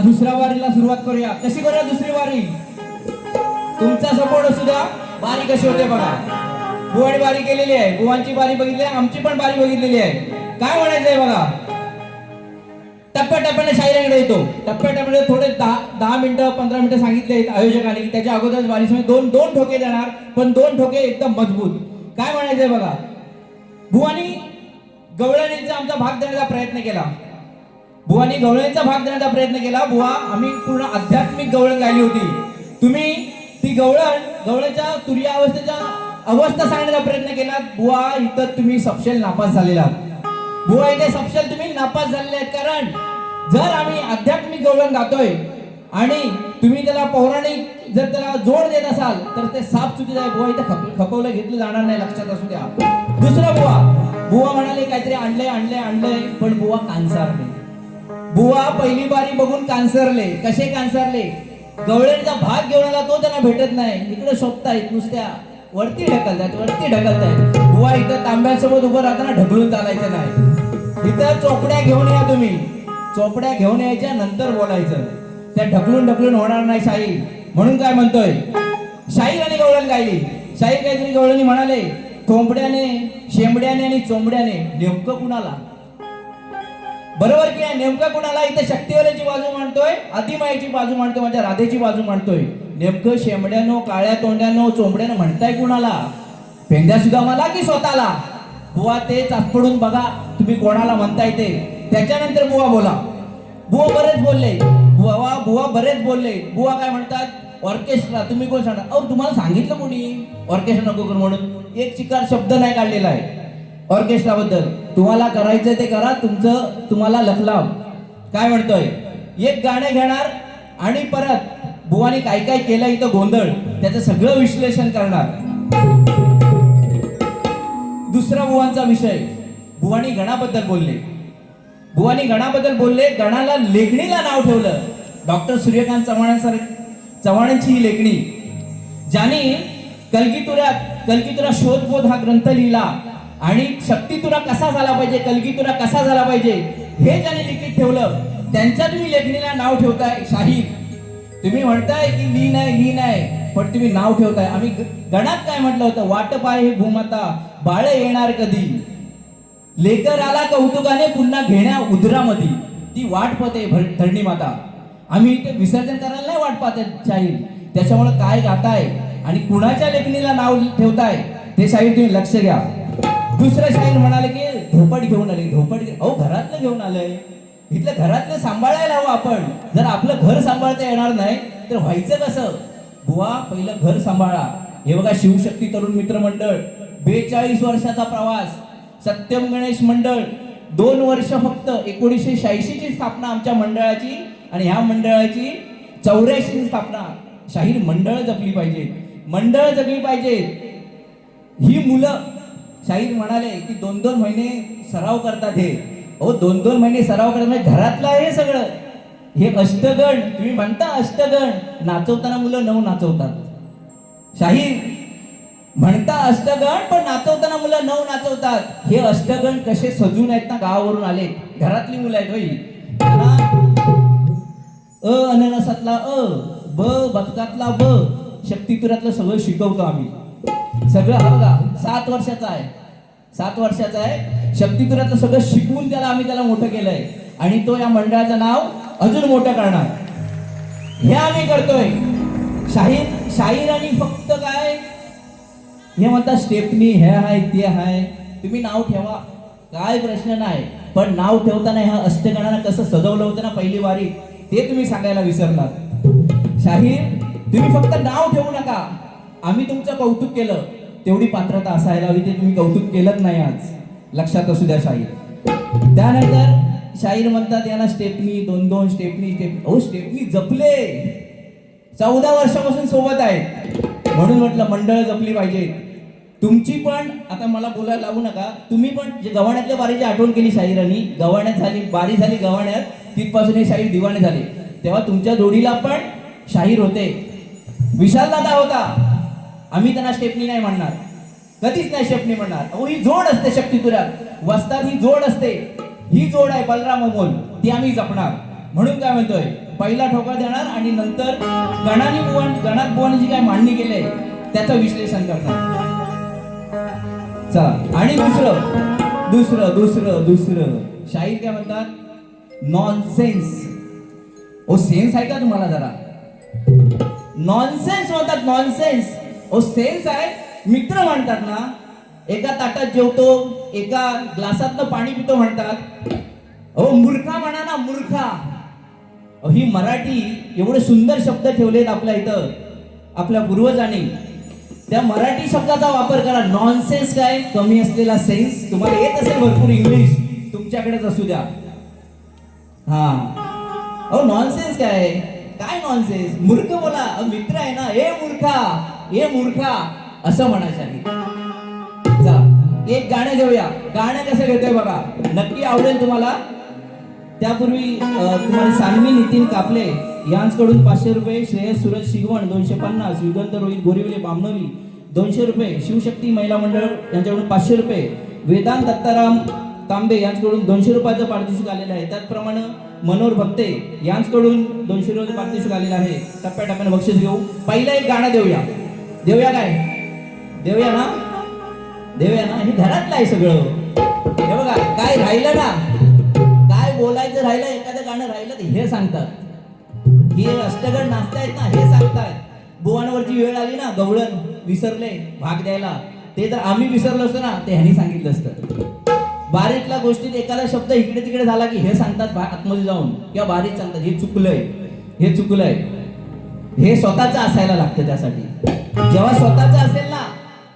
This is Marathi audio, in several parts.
दुसऱ्या वारीला सुरुवात करूया. कशी करूया दुसरी वारी? तुमचा सपोर्ट असू द्या. वारी कशी होते बघा. बुवानी वारी केलेली आहे, बुवांची वारी बघितली आहे, आमची पण वारी बघितलेली आहे. काय म्हणायचंय बघा, टप्प्याटप्प्याने शाहिरांकडे येतो. टप्प्याटप्प्याने थोडे 10 मिनिटं 15 मिनिटं सांगितले आयोजकांनी की त्याच्या अगोदर वारीसमध्ये दोन ठोके देणार, पण 2 ठोके एकदम मजबूत. काय म्हणायचंय बघा, बुवानी गवळणीचा आमचा भाग देण्याचा प्रयत्न केला. बुवानी गवळणीचा भाग देण्याचा प्रयत्न केला. बुवा आम्ही पूर्ण आध्यात्मिक गवळण गायली होती. तुम्ही ती गवळणीच्या तुरीय अवस्थेच्या अवस्था सांगण्याचा प्रयत्न केला. बुवा इथं तुम्ही सपशेल नापास झालेला. बुवा इथे सपशेल तुम्ही नापास झालेले आहेत. कारण जर आम्ही आध्यात्मिक गवळण गातोय आणि तुम्ही त्याला पौराणिक जर त्याला जोड देत असाल तर ते साप चुकीचं आहे. बुवा इथं खपवलं घेतलं जाणार नाही, लक्षात असू द्या. दुसरा बुवा म्हणाले काहीतरी आणलंय पण बुवा कांसारले. बुवा पहिली बारी बघून कांसरले. कसे कांसरले? गवळणीचा भाग घेऊन आला तो त्यांना भेटत नाही, इकडे शोधतायत नुसत्या वरती ढकलतायत. बुवा इथं तांब्यासोबत उभं राहताना ढकलून चालायचं नाही. इथं चोपड्या घेऊन या तुम्ही, चोपड्या घेऊन यायच्या नंतर बोलायचं. त्या ढकलून होणार नाही शाहीर. म्हणून काय म्हणतोय, शाहीर आणि गवळण गायली. शाहीर काहीतरी गवळणी म्हणाले, थोंबड्याने शेंबड्याने आणि चोंबड्याने नेमकं कुणाला? बरोबर की नाही? नेमकं कुणाला? इथे शक्तिवराची बाजू मांडतोय, आदिमायेची बाजू मांडतोय, माझ्या राधेची बाजू मांडतोय. नेमकं शेंबड्यानो, काळ्या तोंड्यानो, चोंबड्यानो म्हणताय कुणाला? पेंद्या सुद्धा मला की स्वतःला? बुवा ते चाचपडून बघा तुम्ही कोणाला म्हणताय ते. त्याच्यानंतर बुवा बोला. बुवा बरेच बोलले. बुवा काय म्हणतात? ऑर्केस्ट्रा. तुम्ही कोण सांगा? अहो तुम्हाला सांगितलं कोणी ऑर्केस्ट्रा नको करू म्हणून? एक चिकार शब्द नाही काढलेला आहे ऑर्केस्ट्रा बद्दल. तुम्हाला करायचं ते करा, तुम्हाला लखलाव. काय म्हणतोय? एक गाणं घेणार आणि परत बुवानी काय काय केलं इथं गोंधळ, त्याचं सगळं विश्लेषण करणार. दुसरा बुवांचा विषय, बुवानी गणाबद्दल बोलले. गणाला लेखणीला नाव ठेवलं. डॉक्टर सूर्यकांत चव्हाणांची ही लेखणी, ज्यांनी कलगीतुरा शोधबोध हा ग्रंथ लिहिला आणि शक्तितुरा कसा झाला पाहिजे, कलगीतुरा कसा झाला पाहिजे हे ज्यांनी लिखित ठेवलं, त्यांच्या तुम्ही लेखणीला नाव ठेवताय शाहीर. तुम्ही म्हणताय की ली नाही, पण तुम्ही नाव ठेवताय. आम्ही गणात काय म्हटलं होतं? वाट पाय हे भूमाता, बाळ येणार कधी, लेकर आला कौतुकाने पुन्हा घेण्या उदरामध्ये, ती वाट पाहते धरणी माता. आम्ही ते विसर्जन करायला नाही वाट पाहते शाहीर. त्याच्यामुळे काय गाताय आणि कुणाच्या लेखणीला नाव ठेवताय ते शाहीर तुम्ही लक्ष घ्या. दुसरं शाहीर म्हणाले की धोपट घेऊन आले. अहो घरातलं घेऊन आलंय, इथलं घरातलं सांभाळायला हवं आपण. जर आपलं घर सांभाळता येणार नाही तर व्हायचं कसं? बुवा पहिलं घर सांभाळा. हे बघा शिवशक्ती तरुण मित्र मंडळ 42 वर्षाचा प्रवास, सत्यम गणेश मंडळ 2 वर्ष फक्त. 1986 ची स्थापना आमच्या मंडळाची आणि ह्या मंडळाची 84 स्थापना. शाहीर मंडळ जपली पाहिजे. ही मुलं शाहीर म्हणाले की 2-2 महिने सराव करतात. हे 2-2 महिने सराव करतात म्हणजे घरातलं आहे सगळं. हे अष्टगण तुम्ही म्हणता, अष्टगण नाचवताना मुलं 9 नाचवतात. शाहीर म्हणता अष्टगण, पण नाचवताना मुलं 9 नाचवतात. हे अष्टगण कसे सजून आहेत ना, गावावरून आले, घरातली मुलं आहेत होई. अननसातला ब, बदकातला ब, शक्तितुरातलं सगळं शिकवतो आम्ही. सगळं हा बघा 7 वर्षाचा आहे. शक्तितुरातलं सगळं शिकवून आम्ही त्याला मोठं केलंय आणि तो या मंडळाचं नाव अजून मोठं करणार. हे आम्ही करतोय. शाहीर आणि फक्त काय हे म्हणतात स्टेपनी हे आहे ते आहे. तुम्ही नाव ठेवा, काय प्रश्न नाही, पण नाव ठेवताना ह्या अष्टगणांना कसं सजवलं होतं ना पहिली वारी, ते तुम्ही सांगायला विसरलात. शाहीर तुम्ही फक्त नाव ठेवू नका. आम्ही तुमचं कौतुक केलं, तेवढी पात्रता असायला हवी, ते तुम्ही कौतुक केलंच नाही. आज लक्षात असू द्या शाहीर. त्यानंतर शाहीर म्हणतात याला स्टेपनी 2-2 स्टेपनी. स्टेपनी जपले, 14 वर्षापासून सोबत आहेत. म्हणून म्हटलं मंडळ जपली पाहिजे. तुमची पण आता मला बोलायला लागू नका. तुम्ही पण जे गव्हाण्यातल्या बारीची आठवण केली शाहीरांनी, गव्हाण्यात झाली बारी झाली गव्हाण्यात, तिथपासून हे शाहीर दिवाणे झाले. तेव्हा तुमच्या जोडीला पण शाहीर होते, विशाल दादा होता. आम्ही त्यांना स्टेपनी नाही म्हणणार, कधीच नाही स्टेपनी म्हणणार. ही जोड असते शक्तितुरात, वस्तात ही जोड असते. ही जोड आहे बलराम अमोल, ती आम्ही जपणार. म्हणून काय म्हणतोय, पहिला ठोका देणार आणि नंतर गणात बुवांनी काय मांडणी केली त्याचं विश्लेषण करणार. चला, आणि दुसरं शाहीर काय म्हणतात, नॉनसेन्स. सेन्स आहे का तुम्हाला जरा? नॉनसेन्स म्हणतात, नॉनसेन्स. सेन्स आहे. मित्र म्हणतात ना, एका ताटात जेवतो, एका ग्लासातनं पाणी पितो म्हणतात. मूर्खा म्हणा ना, मूर्खा. ही मराठी एवढे सुंदर शब्द ठेवलेत आपल्या इथं आपल्या पूर्वजांनी. त्या मराठी शब्दाचा वापर करा. नॉनसेन्स काय, कमी असलेला सेन्स. तुम्हाला येत असेल भरपूर इंग्लिश, तुमच्याकडेच असू द्या. नॉनसेन्स काय, काय नॉनसेन्स, मूर्ख बोला, मित्र आहे ना, ए मूर्खा, ए मूर्खा असं म्हणायचं. चला एक गाणं घेऊया. गाणं कसं घेतोय बघा, नक्की आवडेल तुम्हाला. त्यापूर्वी तुम्हाला सान्वी नितीन कापले यांच्याकडून 500 रुपये, श्रेयस सूरज शिगवण 250, युगंध रोहित गोरिवले बामणोली 200 रुपये, शिवशक्ती महिला मंडळ यांच्याकडून 500 रुपये, वेदांत दत्ताराम तांबे यांच्याकडून 200 रुपयाचं पारितोषिक आलेलं आहे. त्याचप्रमाणे मनोहर भक्ते यांच्याकडून 200 रुपयाचं पारितोषिक आलेलं आहे. टप्प्याटप्प्याने बक्षीस घेऊ. पहिलं एक गाणं देऊया. देऊया काय? देऊया ना, देऊया ना. हे घरातलं आहे सगळं. हे बघा काय राहिलं ना, काय बोलायचं राहिलं, एखादं गाणं राहिलं तर हे सांगतात. हे अष्टगण नाचतायत ना, हे सांगतायत. बुवांवरची वेळ आली ना, गवळण विसरले भाग द्यायला, ते जर आम्ही विसरलो असतो ना, ते ह्यांनी सांगितलं असतं. बारीतल्या गोष्टीत एखादा शब्द इकडे तिकडे झाला की हे सांगतात आतमध्ये जाऊन, किंवा बारीक सांगतात हे चुकलंय, हे चुकलंय. हे स्वतःचं असायला लागतं. त्यासाठी जेव्हा स्वतःचं असेल ना,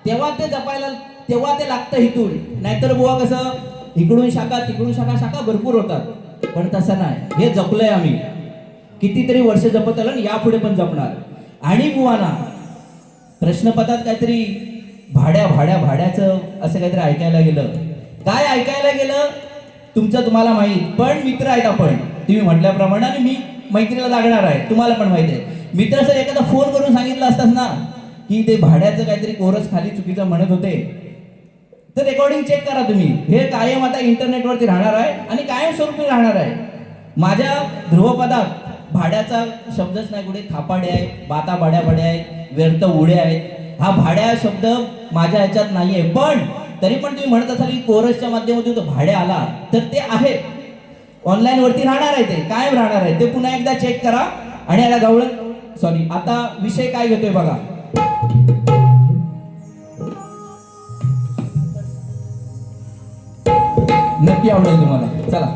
तेव्हा ते जपायला, तेव्हा ते लागतं इथून. नाहीतर बुवा कसं इकडून शाखा तिकडून शाखा, शाखा भरपूर होतात. पण तसं नाही, हे जपलंय आम्ही. कितीतरी वर्ष जपत आलं, यापुढे पण जपणार. आणि बुवाना प्रश्नपत्रात काहीतरी भाड्याचं असं काहीतरी ऐकायला गेलं. काय ऐकायला गेलं तुमचं तुम्हाला माहीत, पण मित्र आहेत आपण, तुम्ही म्हटल्याप्रमाणे. आणि मी मैत्रीला लागणार आहे, तुम्हाला पण माहिती आहे. मित्र जर एखादा फोन करून सांगितलं असतात ना की ते भाड्याचं काहीतरी कोरस खाली चुकीचं म्हणत होते, तर रेकॉर्डिंग चेक करा तुम्ही. हे कायम आता इंटरनेटवरती राहणार आहे आणि कायम स्वरूपी राहणार आहे. माझ्या ध्रुवपदात भाड्याचा शब्दच नाही, कुठे थापाडे आहे, बाता भाड्या आहेत, व्यर्थ उडे आहेत. हा भाड्या शब्द माझ्या ह्याच्यात नाहीये. पण तरी पण तुम्ही म्हणत असाल की कोरसच्या माध्यमातून तो भाड्या आला, तर ते आहे ऑनलाईन वरती राहणार आहे, ते कायम राहणार आहे. ते पुन्हा एकदा चेक करा. आणि याला गवळण सॉरी, आता विषय काय घेतोय बघा. नक्की आवडेल तुम्हाला. चला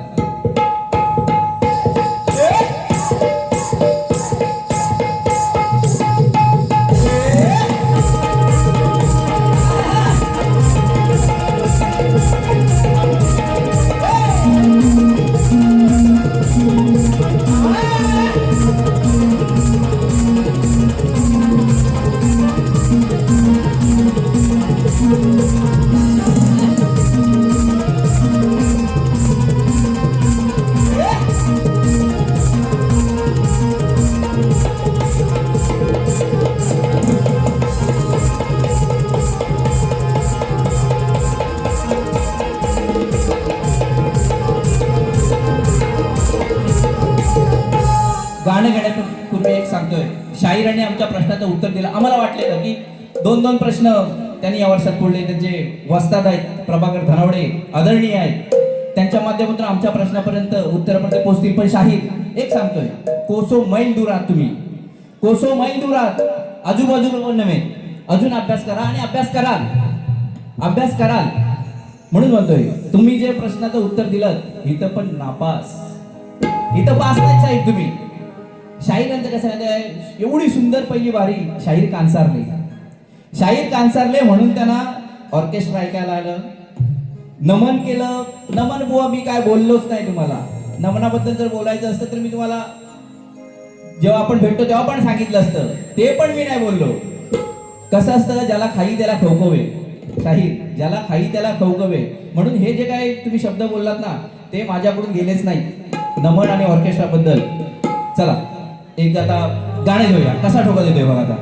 गाणं घेण्यापूर्वी एक सांगतोय, शाहीराने आमच्या प्रश्नाचं उत्तर दिलं. आम्हाला वाटलेलं की 2-2 प्रश्न त्यांनी या वर्षात पुढले. त्यांचे वस्ताद आहेत प्रभाकर धनावडे, आदरणीय आहेत, त्यांच्या माध्यमातून आमच्या प्रश्नापर्यंत उत्तरापर्यंत पोहोचतील. पण शाहीर एक सांगतोय, कोसो मैल दूर आहात तुम्ही, कोसो मैल दूर आहात, आजूबाजूला नव्हे, अजून अभ्यास करा आणि अभ्यास कराल. म्हणून म्हणतोय, तुम्ही जे प्रश्नाचं उत्तर दिलं इथं पण नापास, इथं पास नाही साहेब तुम्ही. शाहीरांचं कसं आहे, एवढी सुंदर पहिली बारी शाहीर कांसारले म्हणून त्यांना ऑर्केस्ट्रा ऐकायला आलं, नमन केलं. नमन बुवा मी काय बोललोच नाही तुम्हाला. नमनाबद्दल जर बोलायचं असतं तर मी तुम्हाला जेव्हा आपण भेटतो तेव्हा पण सांगितलं असतं, ते पण मी नाही बोललो. कसं असतं, ज्याला खाई त्याला खवखवे, शाहीर ज्याला खाई त्याला खवखवे. म्हणून हे जे काय तुम्ही शब्द बोललात ना, ते माझ्याकडून गेलेच नाही नमन आणि ऑर्केस्ट्रा बद्दल. चला एक आता गाणे घेऊया. कसा ठोका देतोय बघा आता.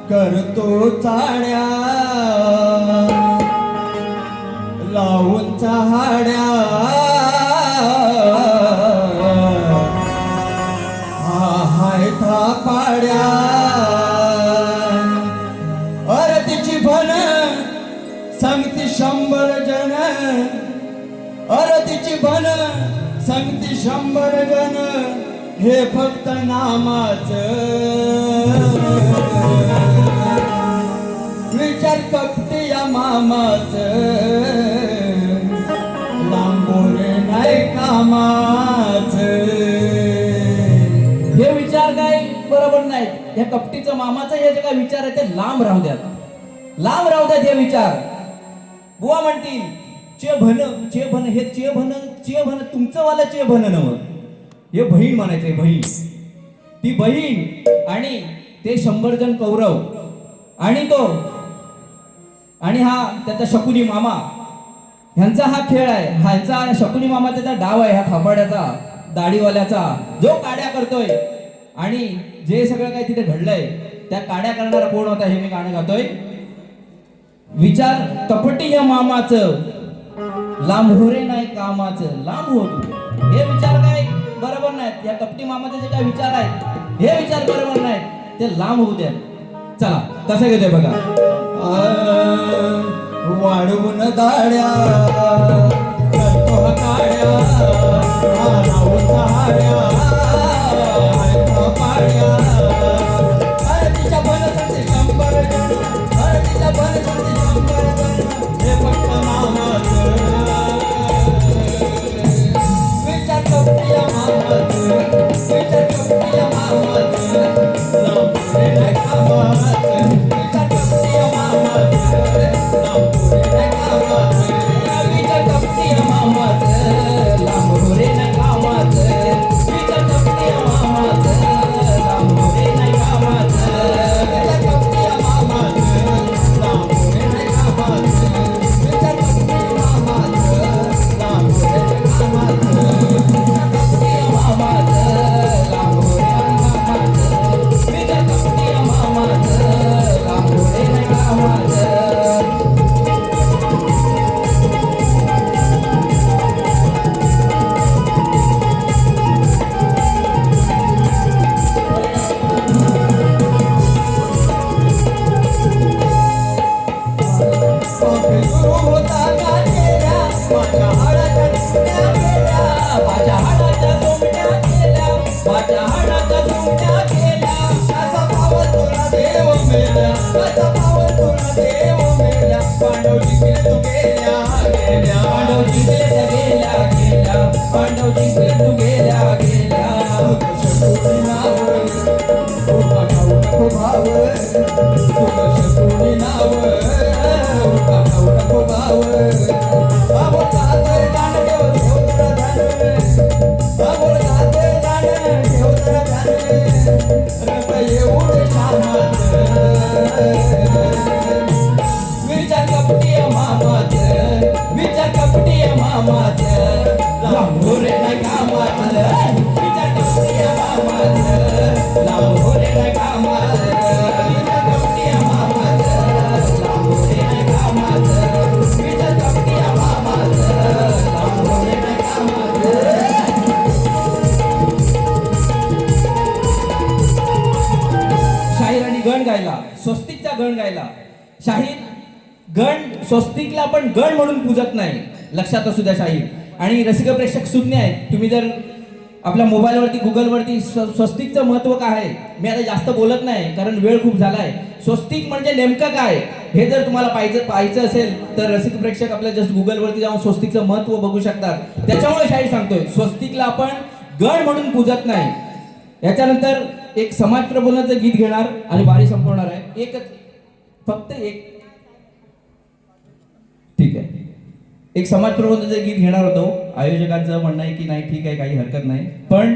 करतो चाड्या लावून चहाड्या, हाय थापाड्या, 100 जण तिची भन सांगती 100 जण हे फक्त नामाच विचार कपटी या मामाच लांबोरे नाही कामाच हे विचार काय बरोबर नाहीत. या कपटीचं मामाचं हे जे काय विचार आहे ते लांब राहू द्यात, लांब राहू द्यात हे विचार. बुवा म्हणतील चे भन हे चे भन तुमचं वाला चे भन नव, हे बहीण म्हणायचंय बहीण. ती बहीण आणि ते 100 जण कौरव आणि तो आणि हा त्याचा शकुनी मामा, ह्यांचा हा खेळ आहे. ह्यांचा शकुनी मामा त्याचा डाव आहे, हा थांबाड्याचा दाढीवाल्याचा जो काड्या करतोय. आणि जे सगळं काही तिथे घडलंय त्या काड्या करणारा कोण होता हे मी गाणं गातोय. विचार कपटी या मामाचं लांब हो रे नाही कामाचं, लांब हो तू. हे विचार काय बरोबर नाहीत. या कपटी मामाचे जे काय विचार आहेत हे विचार बरोबर नाहीत, ते लांब होऊ द्या. चला कसं घेतोय बघा. वाढवून दाड्या करतो हा काड्या लावून हाड्या पाड्या तिच्या बन सांगते 100 जण तिच्या बन सांगते 100 जण हे फक्त नामाच विचार कपटी या मामाच विचार कपटी या मामाच लांबोरे नाही कामाच विचार कपटी या मामाच लांबोरे नाही कामाच विचार कपटी या मामाच लांबोरे नाही कामाचं, विचार कपटी या मामाच लांबोरे नाही कामाचं. विचार कपटी या मामाच लांबोरे नाही कामाच विचार कपटी या मामाच लांबोरे नाही कामाच कपटी या मामाचं लांबोरे नाही कामाचं, विचार कपटी या मामाचं लांबोरे नाही कामाचं. सुरू होता गाण्याला माझ्या हाडाच्या सुट्ट्या गेल्या माझ्या हाडाच्या सोमट्या केल्या, माझ्या हाडाच्या सोमट्या केल्या. असा पावल तुला देव मेल्या असा पावल तुला देव मेल्या पांडव जिंकले तू गेल्या गेल्या पांडव जिंकले त्या गेल्या गेल्या, पांडव जिंकले तू गेल्या गेल्या. शकुनी नाव तुला ठाऊ नको भाव तुला शकुनी नाव तुला ठाऊ नको भाव बाबो जातोय गाणं ठेव ठेव जरा ध्यान बाबो जातोय गाणं ठेव जरा ध्यान रंग येऊन श्यामाच विचार कपटी या मामाच विचार कपटी या मामाच लांबोरे नाही कामाच विचार कपटी या मामाच लांबोरे नाही कामाच विचार कपटी या मामाच लांबोरे नाही कामाच विचार कपटी या मामाच लांबोरे नाही कामाच. शाहीरांनी गण गायला, स्वस्तिकचा गण गायला. शाहीर गण स्वस्तिकला आपण गण म्हणून पूजत नाही, लक्षात असू द्या शाहीर. आणि रसिक प्रेक्षक शून्य आहेत. तुम्ही जर आपल्या मोबाईलवरती गुगलवरती स्वस्तिकचं महत्त्व काय आहे, मी आता जास्त बोलत नाही कारण वेळ खूप झालाय. स्वस्तिक म्हणजे नेमकं काय हे जर तुम्हाला पाहायचं असेल तर रसिक प्रेक्षक आपल्या जस्ट गुगलवरती जाऊन स्वस्तिकचं महत्त्व बघू शकतात. त्याच्यामुळे शाहीर सांगतोय स्वस्तिकला आपण गण म्हणून पूजत नाही. याच्यानंतर एक समाज प्रबोधनाचं गीत घेणार आणि वारी संपवणार आहे. एकच फक्त एक, ठीक आहे, एक समाज प्रबोधनाचं गीत घेणार होतो. आयोजकांचं म्हणणं आहे की नाही ठीक आहे काही हरकत नाही, पण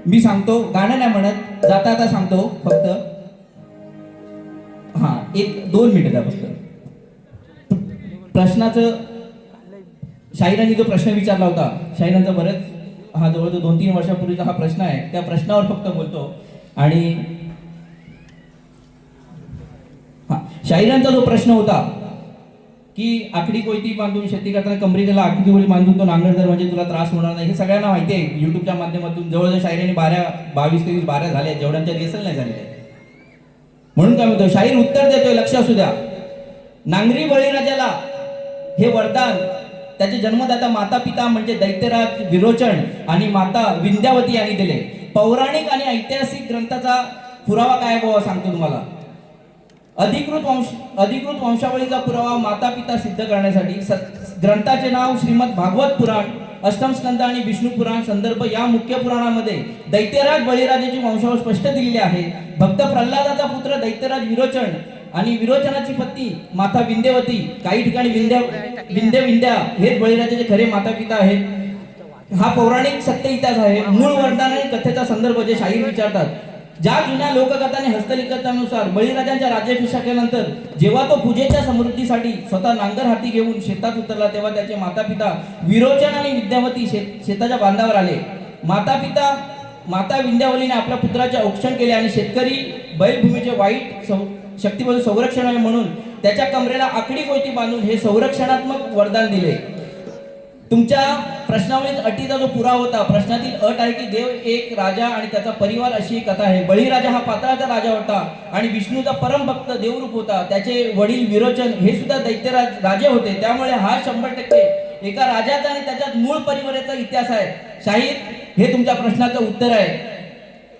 मी सांगतो गाणं नाही म्हणत, जाता आता सांगतो फक्त. हा 1-2 मिनिट द्या फक्त. प्रश्नाचं शाहिरांनी जो प्रश्न विचारला होता, शाहिरांचा बरेच हा जवळजवळ 2-3 वर्षापूर्वीचा हा प्रश्न आहे, त्या प्रश्नावर फक्त बोलतो. आणि हा शाहिरांचा जो प्रश्न होता की आकडी कोयती बांधून शेती करताना कमरेला आकडी कोयती बांधून तो नांगरधर म्हणजे तुला त्रास होणार नाही, हे सगळ्यांना माहिती आहे. युट्यूबच्या माध्यमातून जवळजवळ शाहिरांनी 22-23 झाले, जेवढ्यांच्या रिहर्सल नाही झालेल्या. म्हणून काय म्हणतो शाहीर उत्तर देतोय, लक्ष असू द्या. नांगरी बळीराजाला हे वरदान त्याचे जन्मदाता माता पिता म्हणजे दैत्यराज विरोचन आणि माता विंध्यावती यांनी दिले. पौराणिक आणि ऐतिहासिक ग्रंथाचा पुरावा काय बाबा सांगतो तुम्हाला. अधिकृत वंशावळीचा पुरावा माता पिता सिद्ध करण्यासाठी ग्रंथाचे नाव श्रीमद भागवत पुराण, अष्टम स्कंद आणि विष्णू पुराण संदर्भ या मुख्य पुराणामध्ये दैत्यराज बळीराजाची वंशावळ स्पष्ट दिलेली आहे. भक्त प्रल्हादाचा पुत्र दैत्यराज विरोचन आणि विरोचनाची पत्नी माता विंध्यवती, काही ठिकाणी विंध्या हेच बळीराजाचे खरे माता पिता आहेत. हा पौराणिक सत्य इतिहास आहे. मूळ वरदान आणि कथेचा संदर्भ जे शाहीर विचारतात. ज्या जुन्या लोककथा आणि हस्तलिखितानुसार बळीराजांच्या राज्याभिषेकानंतर जेव्हा तो पूजेच्या समृद्धीसाठी स्वतः नांगर हाती घेऊन शेतात उतरला तेव्हा त्याचे माता पिता विरोचन आणि विद्यावती शेताच्या बांधावर आले. माता विंध्यावलीने आपल्या पुत्राचे औक्षण केले आणि शेतकरी बैलभूमीचे वाईट शक्तीपासून संरक्षण व्हावे म्हणून त्याच्या कमरेला आकडी कोयती बांधून हे संरक्षणात्मक वरदान दिले. तुमच्या प्रश्नावलीत अटीचा जो पुरावा होता, प्रश्नातील अट आहे की देव एक, राजा आणि त्याचा परिवार अशी एक कथा आहे. बळीराजा हा पाताळाचा राजा होता आणि विष्णूचा परम भक्त देवरूप होता. त्याचे वडील विरोचन हे सुद्धा दैत्यराज राजे होते. त्यामुळे हा 100% एका राजाचा आणि त्याच्यात मूळ परिवाराचा इतिहास आहे. शाहीर हे तुमच्या प्रश्नाचं उत्तर आहे.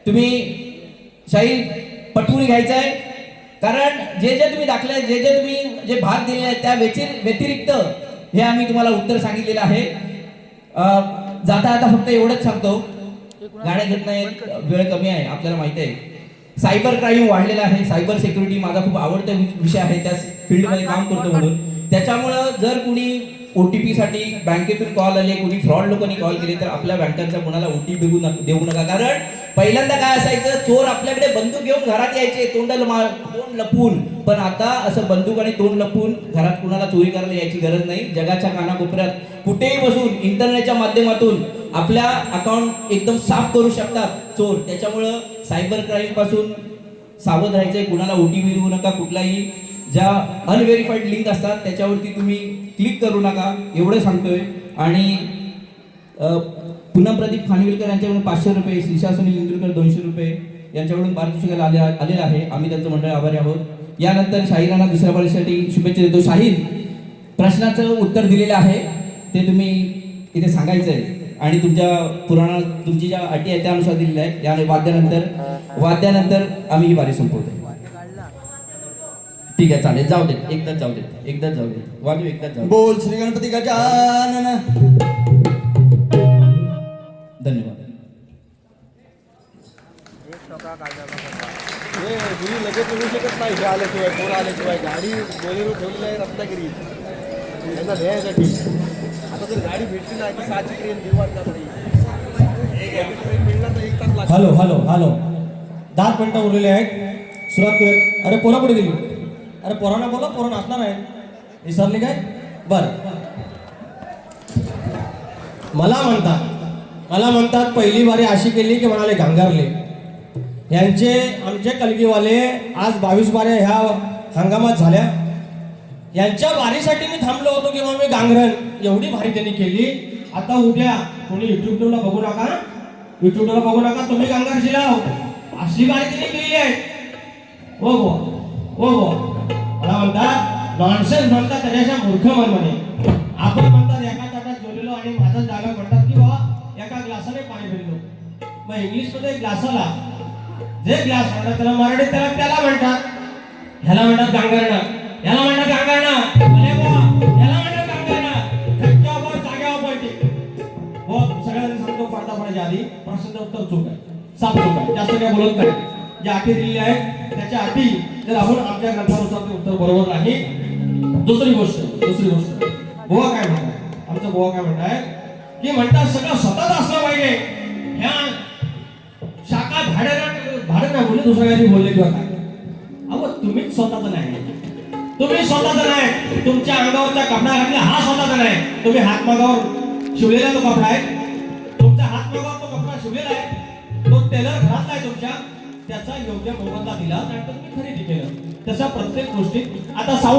तुम्ही शाहीर पटवून घ्यायचं आहे, कारण जे तुम्ही दाखले जे भाग दिलेले आहेत त्या व्यतिरिक्त हे आम्ही तुम्हाला उत्तर सांगितलेलं आहे. जाता आता फक्त एवढंच सांगतो, गाड्या घेत नाही, वेळ कमी आहे, आपल्याला माहिती आहे. सायबर क्राईम वाढलेला आहे. सायबर सिक्युरिटी माझा खूप आवडता विषय आहे, त्या फील्डमध्ये काम करतो म्हणून. त्याच्यामुळं जर कुणी OTP साठी बँकेतून कॉल आले, कुणी फ्रॉड लोकांनी कॉल केले तर आपल्या बँकांच्या कुणाला OTP देऊ नका. कारण पहिल्यांदा काय असायचं, चोर आपल्याकडे बंदूक घेऊन घरात यायचे तोंड लपून. पण आता असं बंदूक आणि तोंड लपून घरात कुणाला चोरी करायला यायची गरज नाही. जगाच्या कानाकोपऱ्यात कुठेही बसून इंटरनेटच्या माध्यमातून आपल्या अकाउंट एकदम साफ करू शकतात चोर. त्याच्यामुळं सायबर क्राईम पासून सावध राहायचंय. कुणाला OTP देऊ नका. कुठलाही ज्या अनव्हेरिफाईड लिंक असतात त्याच्यावरती तुम्ही क्लिक करू नका, एवढं सांगतोय. आणि पुन्हा प्रदीप खानविलकर यांच्याकडून 500 रुपये, श्रीशा सुनील इंदुरकर 200 रुपये यांच्याकडून पारितोषिक आलेलं आहे. आम्ही त्यांचं मंडळ आभारी आहोत. यानंतर शाहिरांना दुसऱ्या परीक्षेसाठी शुभेच्छा देतो. शाहीर प्रश्नाचं उत्तर दिलेलं आहे ते तुम्ही इथे सांगायचं आहे आणि तुमच्या पुराणात तुमची ज्या अटी आहेत त्यानुसार दिलेल्या आहेत. या वाद्यानंतर आम्ही ही बारी संपवतो. ठीक आहे, चालेल, जाऊ देत, एकदाच जाऊ देत वाजू, एकदाच जाऊ. बोल श्री गणपती गजानन. धन्यवाद. लगेच मिळू शकत नाही. हे आल्याशिवाय, पोरं आल्याशिवाय. गाडी बोलेरो ठेवलेली आहे रत्नागिरी त्यांना न्यायासाठी. आता जर गाडी भेटली नाही तर 6ची ट्रेन देवाचा ट्रेन मिळणार तर 1 तास लागतो. हॅलो 10 मिनिटं उरलेले आहेत. सुरुवात करूया. अरे पोरा कुठे गेली? अरे पोरांना बोला, पोरं असणार आहे. विसरले काय? बरं, मला म्हणतात पहिली बारी अशी केली की म्हणाले गांगारले. यांचे आमचे कलगीवाले आज 22 बाऱ्या ह्या हंगामात झाल्या. यांच्या बारीसाठी मी थांबलो होतो किंवा मी गांगरण एवढी भारी त्यांनी केली. आता उद्या कोणी युट्यूबला बघू नका, तुम्ही गांगारशी लाव. अशी बारी त्यांनी केली आहे. ओ मला म्हणतात नॉनसेन्स म्हणतात त्याच्याशा मूर्ख मन म्हणे. आपण म्हणतात एका ताटात जेवलेलो आणि माझा जागा म्हणतात की बाबा एका ग्लासाने पाणी पिलो. मग इंग्लिशमध्ये ग्लासाला जे ग्लास म्हणतात त्याला मराठीत त्याला म्हणतात, ह्याला म्हणतात गांगरणं, याला म्हणतात गांगरणं, याला म्हणतात गांगरणं. धक्क्यावर जाग्यावर पडते. हो, सगळ्यांना सांगतो पडता पडायच्या आधी प्रश्नाचं उत्तर चूक आहे, साफ चूक आहे, जास्त काय बोलत नाही. ज्या अटी दिलेल्या आहेत त्याच्या अटी जर आपण आमच्या ग्रंथानुसार ते उत्तर बरोबर नाही. दुसरी गोष्ट गोवा काय म्हणतात, आमचं गोवा काय म्हणताय की म्हणतात सगळं स्वतःच असलं पाहिजे. ह्या शाखा भाडं नाही बोलले, दुसऱ्या काही बोलले किंवा काय. अहो तुम्हीच स्वतःच नाही, तुमच्या अंगावरचा कपडा घातला हा स्वतःचा नाही. तुम्ही हातमागावर शिवलेला तो कपडा आहे, तुमच्या हातमागावर तो कपडा शिवलेला आहे, तो टेलर घातला आहे तुमच्या, त्याचा योग्य मोबदला दिला त्यानंतर तुम्ही खरेदी केलं. तशा प्रत्येक गोष्टीत आता साऊंड